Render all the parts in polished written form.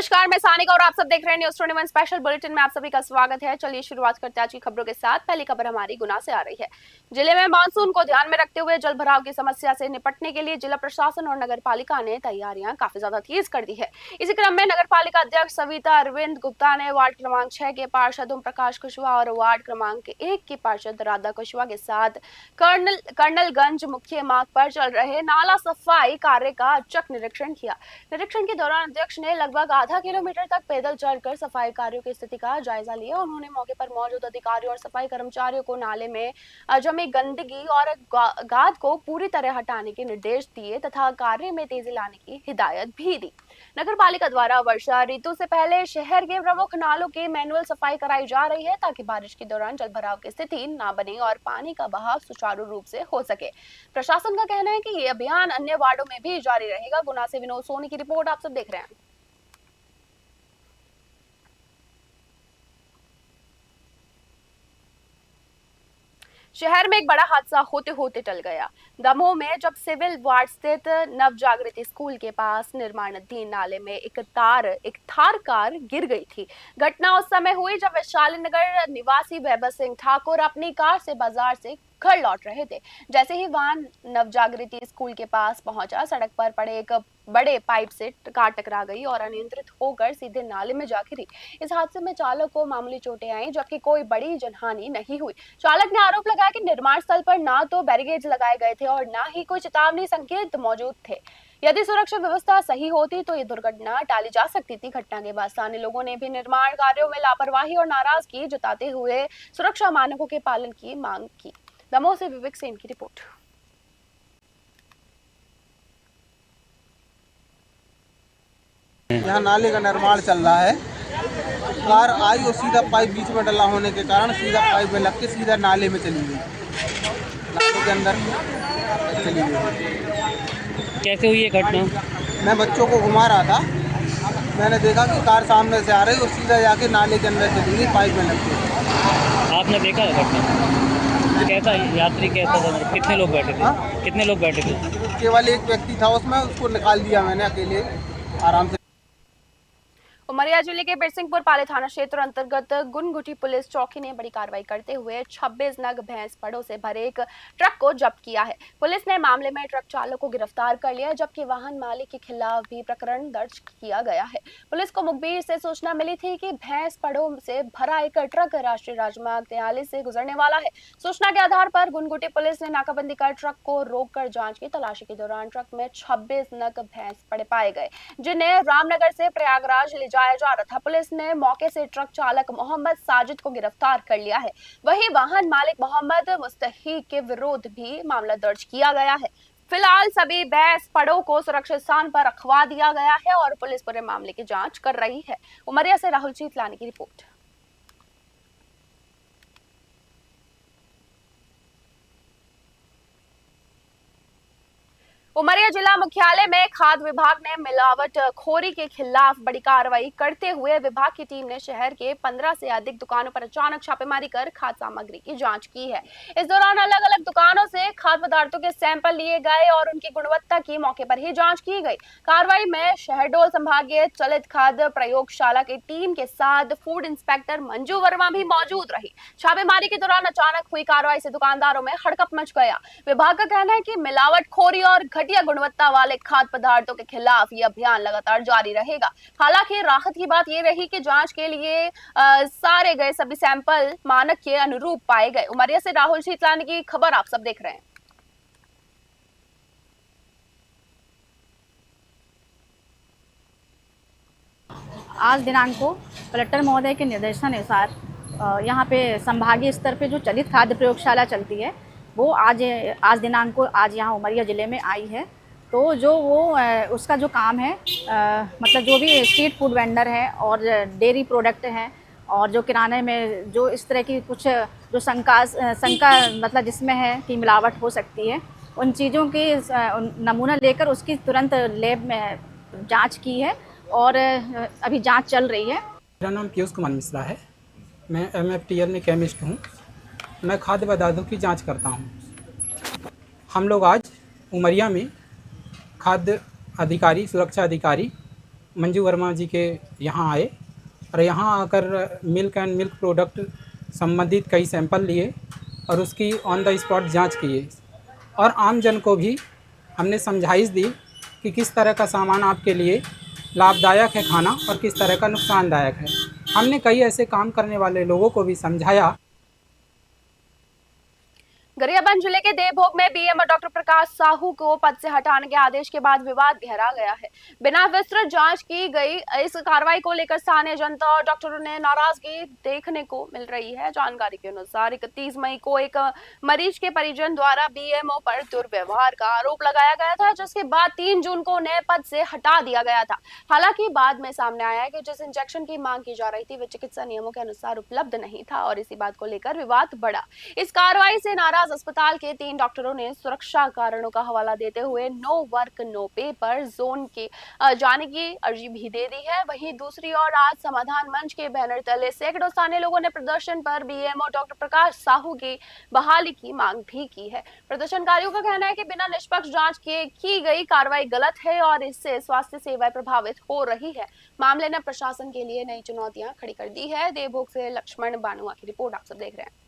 नमस्कार, मैं सानिका और आप सब देख रहे हैं न्यूज़ 21 स्पेशल बुलेटिन में आप सभी का स्वागत है। चलिए शुरुआत करते हैं आज की खबरों के साथ। पहली खबर हमारी गुना से आ रही है। जिले में मानसून को ध्यान में रखते हुए जल भराव की समस्या से निपटने के लिए जिला प्रशासन और नगर पालिका ने तैयारियां काफी ज्यादा तेज कर दी है। इसी क्रम में नगर पालिका अध्यक्ष सविता अरविंद गुप्ता ने वार्ड क्रमांक 6 के पार्षद ओम प्रकाश कुशवाहा और वार्ड क्रमांक 1 की पार्षद राधा कुशवाहा के साथ कर्नलगंज मुख्य मार्ग पर चल रहे नाला सफाई कार्य का औचक निरीक्षण किया। निरीक्षण के दौरान अध्यक्ष ने लगभग आधा किलोमीटर तक पैदल चलकर सफाई कार्यों की स्थिति का जायजा लिया। उन्होंने मौके पर मौजूद अधिकारियों और सफाई कर्मचारियों को नाले में जमी गंदगी और गाद को पूरी तरह हटाने के निर्देश दिए तथा कार्य में तेजी लाने की हिदायत भी दी। नगर पालिका द्वारा वर्षा ऋतु से पहले शहर के प्रमुख नालों की मैनुअल सफाई कराई जा रही है ताकि बारिश के दौरान जल भराव की स्थिति न बने और पानी का बहाव सुचारू रूप से हो सके। प्रशासन का कहना है कि ये अभियान अन्य वार्डों में भी जारी रहेगा। गुना से विनोद सोनी की रिपोर्ट आप सब देख रहे हैं। शहर में एक बड़ा हादसा होते होते टल गया। दमोह में जब सिविल वार्ड स्थित नवजागृति स्कूल के पास निर्माणाधीन नाले में एक थार कार गिर गई थी। घटना उस समय हुई जब वैशाली नगर निवासी वैभव सिंह ठाकुर अपनी कार से बाजार से घर लौट रहे थे। जैसे ही वाहन नवजागृति स्कूल के पास पहुंचा, सड़क पर पड़े एक बड़े पाइप से कार टकरा गई और अनियंत्रित होकर सीधे नाले में जा गिरी। इस हादसे में चालक को मामूली चोटें आईं, जबकि कोई बड़ी जनहानि नहीं हुई। चालक ने आरोप लगाया कि निर्माण स्थल पर ना तो बैरिकेड लगाए गए थे और ना ही कोई चेतावनी संकेत मौजूद थे। यदि सुरक्षा व्यवस्था सही होती तो ये दुर्घटना टाली जा सकती थी। घटना के बाद स्थानीय लोगों ने भी निर्माण कार्यों में लापरवाही और नाराजगी जताते हुए सुरक्षा मानकों के पालन की मांग की। दमोह से विवेक सेन की रिपोर्ट। यहाँ नाले का निर्माण चल रहा है। कार आई और सीधा पाइप बीच में डला होने के कारण सीधा पाइप में लग के सीधा नाले में चली गई। नाले के अंदर चली गई। कैसे हुई ये घटना? मैं बच्चों को घुमा रहा था, मैंने देखा कि कार सामने से आ रही और सीधा जाके नाले के अंदर चली गई, पाइप में लग गई। आपने देखा घटना? कैसा यात्री कैसा था? कितने लोग बैठे थे? हाँ? कितने लोग बैठे थे? केवल एक व्यक्ति था उसमें, उसको निकाल दिया मैंने अकेले आराम से। उमरिया जिले के बिरसिंहपुर पाले थाना क्षेत्र अंतर्गत गुनगुटी पुलिस चौकी ने बड़ी कार्रवाई करते हुए 26 नग भैंस पड़ों से भरे एक ट्रक को जब्त किया है। पुलिस ने मामले में ट्रक चालक को गिरफ्तार कर लिया, जबकि वाहन मालिक के खिलाफ भी प्रकरण दर्ज किया गया है। पुलिस को मुखबिर से सूचना मिली थी कि भैंस पड़ों से भरा एक ट्रक राष्ट्रीय राजमार्ग 43 से गुजरने वाला है। सूचना के आधार पर गुनगुटी पुलिस ने नाकाबंदी कर ट्रक को रोककर जांच की। तलाशी के दौरान ट्रक में 26 नग भैंस पड़े पाए गए, जिन्हें रामनगर से प्रयागराज ले जाया जा रहा था। पुलिस ने मौके से ट्रक चालक मोहम्मद साजिद को गिरफ्तार कर लिया है। वहीं वाहन मालिक मोहम्मद मुस्तहीक के विरुद्ध भी मामला दर्ज किया गया है। फिलहाल सभी भैंस पड़ों को सुरक्षित स्थान पर रखवा दिया गया है और पुलिस पूरे मामले की जांच कर रही है। उमरिया से राहुल चीतलानी की रिपोर्ट। उमरिया जिला मुख्यालय में खाद्य विभाग ने मिलावटखोरी के खिलाफ बड़ी कार्रवाई करते हुए विभाग की टीम ने शहर के 15 से अधिक दुकानों पर अचानक छापेमारी कर खाद्य सामग्री की जांच की है। इस दौरान अलग अलग दुकानों से खाद्य पदार्थों के सैंपल लिए गए और उनकी गुणवत्ता की मौके पर ही जांच की गई। कार्रवाई में शहडोल संभागीय चलित खाद्य प्रयोगशाला की टीम के साथ फूड इंस्पेक्टर मंजू वर्मा भी मौजूद रही। छापेमारी के दौरान अचानक हुई कार्रवाई से दुकानदारों में हड़कंप मच गया। विभाग का कहना है कि मिलावटखोरी और घटिया गुणवत्ता वाले खाद्य पदार्थों के खिलाफ यह अभियान लगातार जारी रहेगा। हालांकि राहत की बात यह रही कि जांच के लिए सारे गए सभी सैंपल मानक के अनुरूप पाए गए। उमरिया से राहुल शीतलानी की खबर आप सब देख रहे हैं। आज दिनांक को कलेक्टर महोदय के निर्देशानुसार यहाँ पे संभागीय स्तर पे जो चलित खाद्य प्रयोगशाला चलती है वो आज दिनांक को आज यहाँ उमरिया ज़िले में आई है। तो जो वो उसका जो काम है मतलब जो भी स्ट्रीट फूड वेंडर है और डेयरी प्रोडक्ट हैं और जो किराने में जो इस तरह की कुछ जो शंका मतलब जिसमें है कि मिलावट हो सकती है, उन चीज़ों की नमूना लेकर उसकी तुरंत लैब में जांच की है और अभी जांच चल रही है। मेरा नाम पीयूष कुमार मिश्रा है। मैं MFTL में केमिस्ट हूँ। मैं खाद्य पदार्थों की जांच करता हूँ। हम लोग आज उमरिया में खाद्य अधिकारी, सुरक्षा अधिकारी मंजू वर्मा जी के यहाँ आए और यहाँ आकर मिल्क एंड मिल्क प्रोडक्ट संबंधित कई सैंपल लिए और उसकी ऑन द स्पॉट जांच किए और आम जन को भी हमने समझाइश दी कि किस तरह का सामान आपके लिए लाभदायक है खाना और किस तरह का नुकसानदायक है। हमने कई ऐसे काम करने वाले लोगों को भी समझाया। गरियाबंद जिले के देवभोग में बीएमओ डॉक्टर प्रकाश साहू को पद से हटाने के आदेश के बाद विवाद गहरा गया है। बिना विस्तृत जांच की गई इस कार्रवाई को लेकर स्थानीय जनता और डॉक्टरों ने नाराजगी देखने को मिल रही है। जानकारी के अनुसार 31 मई को एक मरीज के परिजन द्वारा बीएमओ पर दुर्व्यवहार का आरोप लगाया गया था, जिसके बाद 3 जून को उन्हें पद से हटा दिया गया था। हालांकि बाद में सामने आया कि जिस इंजेक्शन की मांग की जा रही थी वे चिकित्सा नियमों के अनुसार उपलब्ध नहीं था और इसी बात को लेकर विवाद बढ़ा। इस कार्रवाई से नाराज अस्पताल के 3 डॉक्टरों ने सुरक्षा कारणों का हवाला देते हुए नो वर्क नो पे पर जोन के जाने की अर्जी भी दे दी है। वहीं दूसरी ओर आज समाधान मंच के बैनर तले सैकड़ों स्थानीय लोगों ने प्रदर्शन पर बीएमओ डॉक्टर प्रकाश साहू की बहाली की मांग भी की है। प्रदर्शनकारियों का कहना है कि बिना निष्पक्ष जांच के की गई कार्रवाई गलत है और इससे स्वास्थ्य सेवाएं प्रभावित हो रही है। मामले ने प्रशासन के लिए नई चुनौतियां खड़ी कर दी है। देवभोग से लक्ष्मण बानुआ की रिपोर्ट आप सब देख रहे हैं।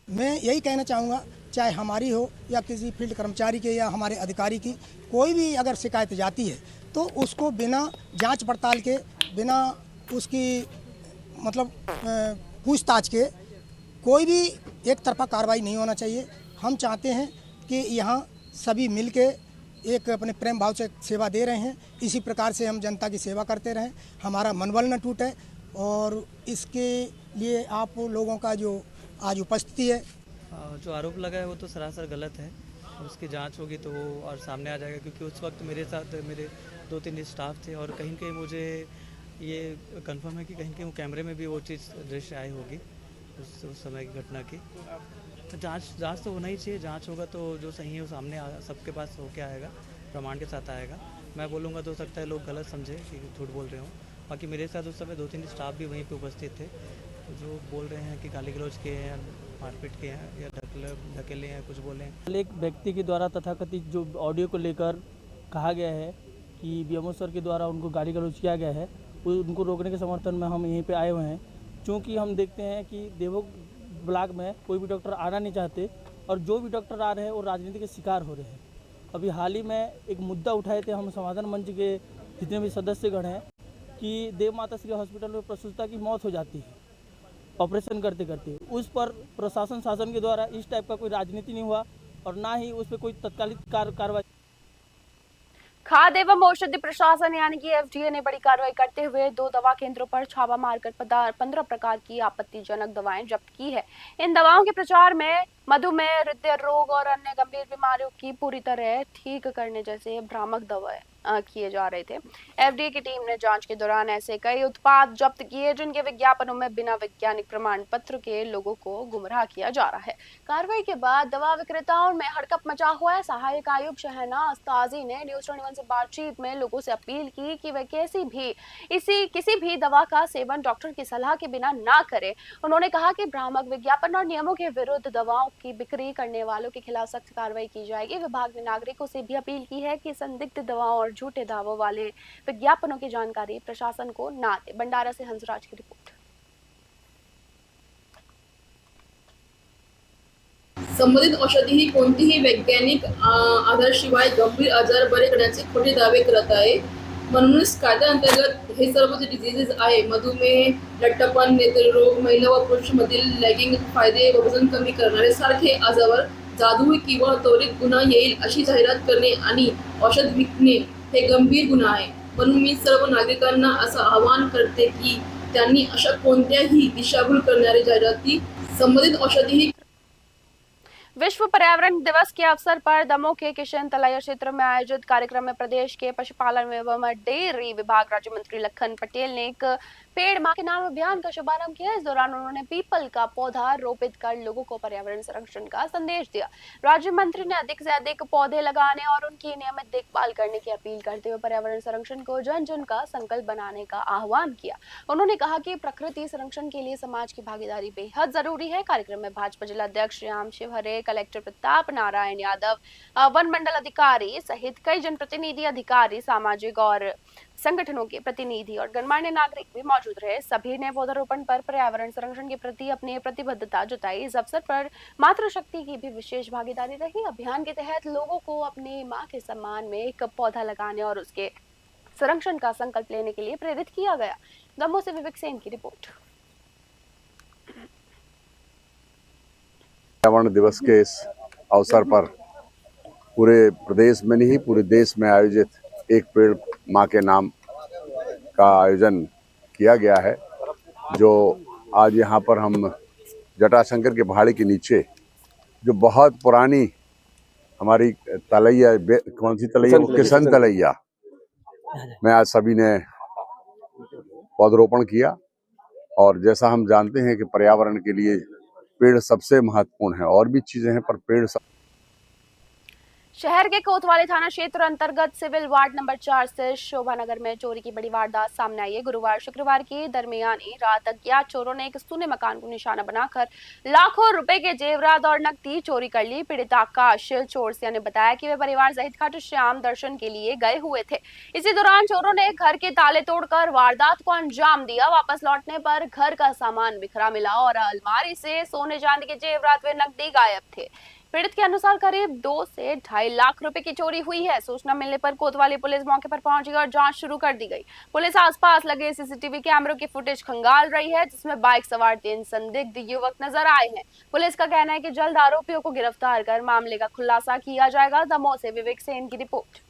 मैं यही कहना चाहूँगा, चाहे हमारी हो या किसी फील्ड कर्मचारी के या हमारे अधिकारी की, कोई भी अगर शिकायत जाती है तो उसको बिना जांच पड़ताल के, बिना उसकी मतलब पूछताछ के कोई भी एक तरफा कार्रवाई नहीं होना चाहिए। हम चाहते हैं कि यहाँ सभी मिल के एक अपने प्रेम भाव से सेवा दे रहे हैं, इसी प्रकार से हम जनता की सेवा करते रहें, हमारा मनोबल न टूटे। और इसके लिए आप लोगों का जो आज उपस्थिति है, जो आरोप लगा है वो तो सरासर गलत है। उसकी जांच होगी तो वो और सामने आ जाएगा, क्योंकि उस वक्त मेरे साथ मेरे 2-3 स्टाफ थे और कहीं कहीं मुझे ये कंफर्म है कि कहीं कहीं वो कैमरे में भी वो चीज़ दृश्य आई होगी उस समय की घटना की। तो जांच तो होना ही चाहिए। जांच होगा तो जो सही है वो सामने सबके पास होके आएगा, प्रमाण के साथ आएगा। मैं बोलूँगा तो हो सकता है लोग गलत समझे कि झूठ बोल रहे हों। बाकी मेरे साथ उस समय 2-3 स्टाफ भी वहीं पे उपस्थित थे, जो बोल रहे हैं कि गाली गलौज के हैं, मारपीट के हैं या ढकेले हैं, कुछ बोले हैं। एक व्यक्ति के द्वारा तथाकथित जो ऑडियो को लेकर कहा गया है कि बीएमओ सर के द्वारा उनको गाली गलौज किया गया है, उनको रोकने के समर्थन में हम यहीं पे आए हुए हैं। क्योंकि हम देखते हैं कि देवभोग ब्लॉक में कोई भी डॉक्टर आना नहीं चाहते और जो भी डॉक्टर आ रहे हैं वो राजनीति के शिकार हो रहे हैं। अभी हाल ही में एक मुद्दा उठाए थे हम समाधान मंच के जितने भी सदस्यगण हैं कि देव माता श्री हॉस्पिटल में प्रसूता की मौत हो जाती है ऑपरेशन करते करते। उस पर प्रशासन शासन के द्वारा इस टाइप का कोई राजनीति नहीं हुआ और ना ही उस पर कोई तत्कालिक कार्रवाई। खाद्य एवं औषधि प्रशासन यानी कि एफडीए ने बड़ी कार्रवाई करते हुए 2 दवा केंद्रों पर छापा मारकर 15 प्रकार की आपत्तिजनक दवाएं जब्त की है। इन दवाओं के प्रचार में मधुमेह, हृदय रोग और अन्य गंभीर बीमारियों की पूरी तरह ठीक करने जैसे भ्रामक दवाएं किए जा रहे थे। एफडीए की टीम ने जांच के दौरान ऐसे कई उत्पाद जब्त किए जिनके विज्ञापनों में बिना वैज्ञानिक प्रमाण पत्र के लोगों को गुमराह किया जा रहा है। कार्रवाई के बाद दवा विक्रेताओं में हड़कंप मचा हुआ है। सहायक आयुक्त शहनाज ताजी ने न्यूज 21 से बातचीत में लोगों से अपील की कि वे किसी भी दवा का सेवन डॉक्टर की सलाह के बिना ना करें। उन्होंने कहा कि भ्रामक विज्ञापन और नियमों के विरुद्ध दवाओं की बिक्री करने वालों के खिलाफ सख्त कार्रवाई की जाएगी। विभाग ने नागरिकों से भी अपील की है कि संदिग्ध दवाओं और झूठे दावों वाले विज्ञापनों की जानकारी प्रशासन को ना दे। भंडारा से हंसराज की रिपोर्ट। संबंधित औषधी ही कोणतीही वैज्ञानिक आधाराशिवाय गंभीर आजार बरे करण्याचे खोटे दावे करत आहे। म्हणूनच कायद्याअंतर्गत हे सर्व जे डिझीजेस आहे, मधुमेह, लठ्ठपण, नेत्ररोग, महिला व पुरुषांमधील लैंगिक फायदे व वजन कमी करणारे सारखे आजारावर जादू किंवा त्वरित गुन्हा येईल अशी जाहिरात करणे आणि औषध विकणे हे गंभीर गुन्हा आहे। म्हणून मी सर्व नागरिकांना असं आवाहन करते की त्यांनी अशा कोणत्याही दिशाभूल करणाऱ्या जाहिराती संबंधित औषधी। विश्व पर्यावरण दिवस के अवसर पर दमोह के किशन तलैया क्षेत्र में आयोजित कार्यक्रम में प्रदेश के पशुपालन एवं डेयरी विभाग राज्य मंत्री लखन पटेल ने एक पेड़ मां के नाम अभियान का शुभारंभ किया। इस दौरान उन्होंने पीपल का पौधा रोपित कर लोगों को पर्यावरण संरक्षण का संदेश दिया। राज्य मंत्री ने अधिक से अधिक पौधे लगाने और उनकी नियमित देखभाल करने की अपील करते हुए पर्यावरण संरक्षण को जन जन का संकल्प बनाने का आह्वान किया। उन्होंने कहा कि प्रकृति संरक्षण के लिए समाज की भागीदारी बेहद जरूरी है। कार्यक्रम में भाजपा जिला अध्यक्ष श्याम शिवहरे, कलेक्टर प्रताप नारायण यादव, वन मंडल अधिकारी सहित कई जनप्रतिनिधि, अधिकारी, सामाजिक और संगठनों के प्रतिनिधि और गणमान्य नागरिक भी मौजूद रहे। सभी ने पौधारोपण पर पर्यावरण संरक्षण के प्रति अपनी प्रतिबद्धता जताई। इस अवसर पर मातृशक्ति की भी विशेष भागीदारी रही। अभियान के तहत लोगों को अपनी मां के सम्मान में एक पौधा लगाने और उसके संरक्षण का संकल्प लेने के लिए प्रेरित किया गया। दमोह से विवेक सेन की रिपोर्ट। पर्यावरण दिवस के इस अवसर पर पूरे प्रदेश में नहीं, पूरे देश में आयोजित एक पेड़ माँ के नाम का आयोजन किया गया है, जो आज यहाँ पर हम जटाशंकर के पहाड़ी के नीचे जो बहुत पुरानी हमारी तलैया, कौन सी तलैया, किशन तलैया में आज सभी ने पौधरोपण किया। और जैसा हम जानते हैं कि पर्यावरण के लिए पेड़ सबसे महत्वपूर्ण है, और भी चीजें हैं पर पेड़ शहर के कोतवाली थाना क्षेत्र अंतर्गत सिविल वार्ड नंबर 4 से शोभा नगर में चोरी की बड़ी वारदात सामने आई है। गुरुवार शुक्रवार की दरमियानी रात अज्ञात चोरों ने एक सूने मकान को निशाना बनाकर लाखों रुपए के जेवरात और नकदी चोरी कर ली। पीड़ित आकाश चौरसिया ने बताया कि वे परिवार सहित खाटू श्याम दर्शन के लिए गए हुए थे। इसी दौरान चोरों ने घर के ताले तोड़कर वारदात को अंजाम दिया। वापस लौटने पर घर का सामान बिखरा मिला और अलमारी से सोने चांदी के जेवरात व नकदी गायब थे। पीड़ित के अनुसार करीब 2 से 2.5 लाख रुपए की चोरी हुई है। सूचना मिलने पर कोतवाली पुलिस मौके पर पहुंची और जांच शुरू कर दी गई। पुलिस आसपास लगे सीसीटीवी कैमरों की फुटेज खंगाल रही है, जिसमें बाइक सवार 3 संदिग्ध युवक नजर आए हैं। पुलिस का कहना है कि जल्द आरोपियों को गिरफ्तार कर मामले का खुलासा किया जाएगा। दमोह से विवेक सेन की रिपोर्ट।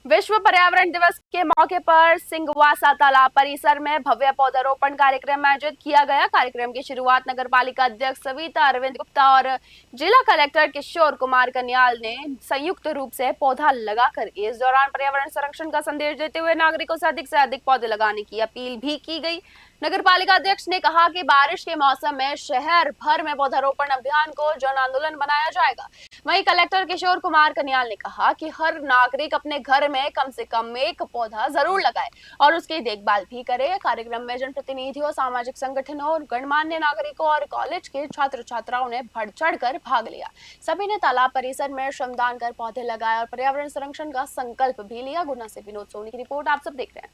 विश्व पर्यावरण दिवस के मौके पर सिंगवासा तालाब परिसर में भव्य पौधारोपण कार्यक्रम आयोजित किया गया। कार्यक्रम की शुरुआत नगर पालिका अध्यक्ष सविता अरविंद गुप्ता और जिला कलेक्टर किशोर कुमार कन्याल ने संयुक्त रूप से पौधा लगाकर की। इस दौरान पर्यावरण संरक्षण का संदेश देते हुए नागरिकों से अधिक पौधे लगाने की अपील भी की गई। नगर पालिका अध्यक्ष ने कहा कि बारिश के मौसम में शहर भर में पौधारोपण अभियान को जन आंदोलन बनाया जाएगा। वहीं कलेक्टर किशोर कुमार कन्याल ने कहा कि हर नागरिक अपने घर में कम से कम एक पौधा जरूर लगाए और उसकी देखभाल भी करे। कार्यक्रम में जनप्रतिनिधियों, सामाजिक संगठनों और गणमान्य नागरिकों और कॉलेज के छात्र छात्राओं ने बढ़ चढ़ कर भाग लिया। सभी ने तालाब परिसर में श्रमदान कर पौधे लगाए और पर्यावरण संरक्षण का संकल्प भी लिया। गुना से विनोद सोनी की रिपोर्ट आप सब देख रहे हैं।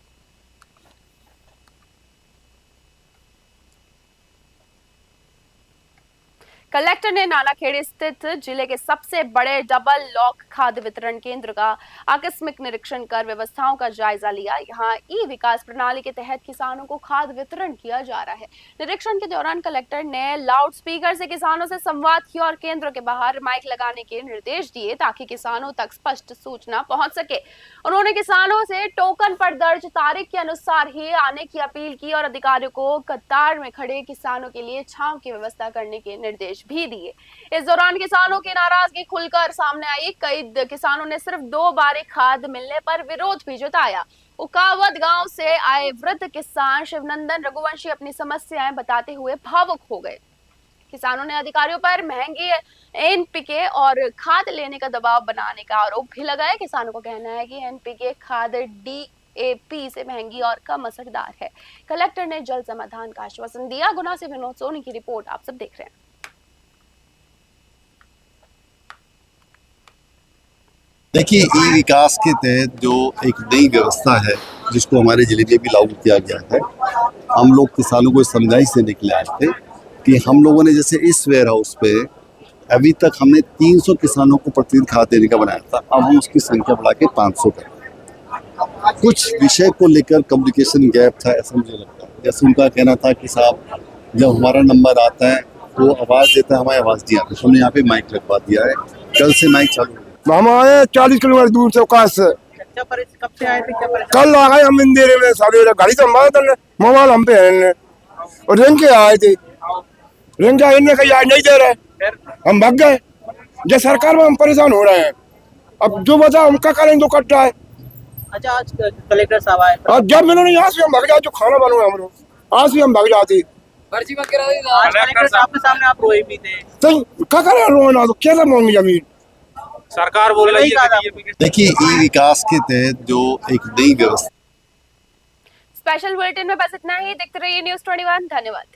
कलेक्टर ने नालाखेड़ी स्थित जिले के सबसे बड़े डबल लॉक खाद्य वितरण केंद्र का आकस्मिक निरीक्षण कर व्यवस्थाओं का जायजा लिया। यहां ई विकास प्रणाली के तहत किसानों को खाद्य वितरण किया जा रहा है। निरीक्षण के दौरान कलेक्टर ने लाउड स्पीकर से किसानों से संवाद किया और केंद्रों के बाहर माइक लगाने के निर्देश दिए ताकि किसानों तक स्पष्ट सूचना पहुंच सके। उन्होंने किसानों से टोकन पर दर्ज तारीख के अनुसार ही आने की अपील की और अधिकारियों को कतार में खड़े किसानों के लिए छांव की व्यवस्था करने के निर्देश भी दिए। इस दौरान किसानों की नाराजगी खुलकर सामने आई। कई किसानों ने सिर्फ 2 बारी खाद मिलने पर विरोध भी जताया। उकावत गांव से आए वृद्ध किसान शिवनंदन रघुवंशी अपनी समस्याएं बताते हुए भावुक हो गए। किसानों ने अधिकारियों पर महंगी एनपीके और खाद लेने का दबाव बनाने का आरोप भी लगाया। किसानों का कहना है कि एनपीके खाद DAP से महंगी और कम असरदार है। कलेक्टर ने जल्द समाधान का आश्वासन दिया। गुना से विनोद सोनी की रिपोर्ट आप सब देख रहे हैं। देखिए, ई विकास के तहत जो एक नई व्यवस्था है जिसको हमारे जिले में भी लागू किया गया है, हम लोग किसानों को समझाइश से निकले आए थे कि हम लोगों ने जैसे इस वेयर हाउस पे अभी तक हमने 300 किसानों को प्रतिदिन खाद देने का बनाया था, अब हम उसकी संख्या बढ़ा के 500 कर। कुछ विषय को लेकर कम्युनिकेशन गैप था, ऐसा मुझे लगता है। जैसे उनका कहना था कि साहब जब हमारा नंबर आता है तो आवाज़ देता है, हमारी आवाज़ दिया, तो हमने यहाँ पे माइक लगवा दिया है। कल से माइक चालू। हम आए 40 किलोमीटर दूर से काश से। कब से आए थे? कल आ गए हम इंदिरे में, सारे गाड़ी तो हमारा मोबाइल हम पे है और रेंग के आए थे। रेंग के आने का याद नहीं दे रहे, हम भाग गए। जब सरकार में हम परेशान हो रहे हैं, अब जो बचा हम क्या करें, जो कट रहा है अच्छा आज कलेक्टर साहब आए और जब मैंने यहाँ से हम भाग जाते जो खाना बनवा हम लोग आज भी हम भाग जाते पर्ची मत करा दी आज कलेक्टर साहब के सामने आप रोए भी थे तो क्या करे रोना तो कैसे मांगी जमीन सरकार बोल रही है देखिए ई विकास के तहत जो एक नई व्यवस्था स्पेशल बुलेटिन में बस इतना ही। देखते रहिए न्यूज़ 21। धन्यवाद।